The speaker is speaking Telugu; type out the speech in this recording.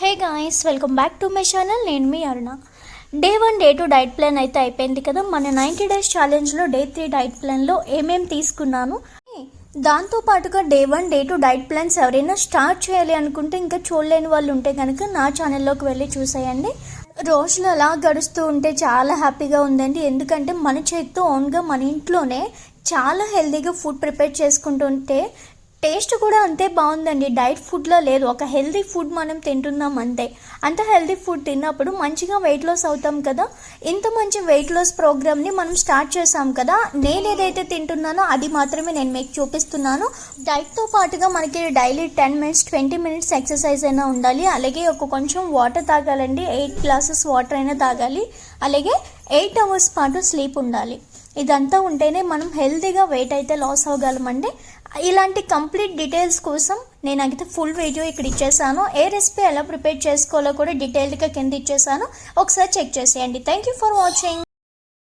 Hey guys, welcome back to my channel. నేను మీ అరుణ. డే 1 డే 2 డైట్ ప్లాన్ అయితే అయిపోయింది కదా. మన 90 డేస్ ఛాలెంజ్లో డే 3 డైట్ ప్లాన్లో ఏమేమి తీసుకున్నాను, దాంతో పాటుగా డే 1 డే 2 డైట్ ప్లాన్స్ ఎవరైనా స్టార్ట్ చేయాలి అనుకుంటే ఇంకా చూడలేని వాళ్ళు ఉంటే కనుక నా ఛానల్లోకి వెళ్ళి చూసేయండి. రోజులు అలా గడుస్తూ ఉంటే చాలా హ్యాపీగా ఉందండి. ఎందుకంటే మన చేతితో ఓన్గా మన ఇంట్లోనే చాలా హెల్తీగా ఫుడ్ ప్రిపేర్ చేసుకుంటుంటే టేస్ట్ కూడా అంతే బాగుందండి. డైట్ ఫుడ్లో లేదు, ఒక హెల్తీ ఫుడ్ మనం తింటున్నాం అంతే. అంత హెల్తీ ఫుడ్ తిన్నప్పుడు మంచిగా వెయిట్ లాస్ అవుతాం కదా. ఇంత మంచి వెయిట్ లాస్ ప్రోగ్రామ్ని మనం స్టార్ట్ చేసాం కదా. నేను ఏదైతే తింటున్నానో అది మాత్రమే నేను మీకు చూపిస్తున్నాను. డైట్తో పాటుగా మనకి డైలీ 10 మినిట్స్ 20 మినిట్స్ ఎక్సర్సైజ్ అయినా ఉండాలి. అలాగే కొంచెం వాటర్ తాగాలండి. 8 గ్లాసెస్ వాటర్ అయినా తాగాలి. అలాగే 8 అవర్స్ పాటు స్లీప్ ఉండాలి. ఇదంతా ఉంటేనే మనం హెల్తీగా వెయిట్ అయితే లాస్ అవ్వగలమండి. ఇలాంటి కంప్లీట్ డీటెయిల్స్ కోసం నేను అయితే ఫుల్ వీడియో ఇక్కడ ఇచ్చేసాను. ఏ రెసిపీ ఎలా ప్రిపేర్ చేసుకోవాలో కూడా డీటెయిల్డ్గా కింద ఇచ్చేసాను. ఒకసారి చెక్ చేసేయండి. Thank you for watching.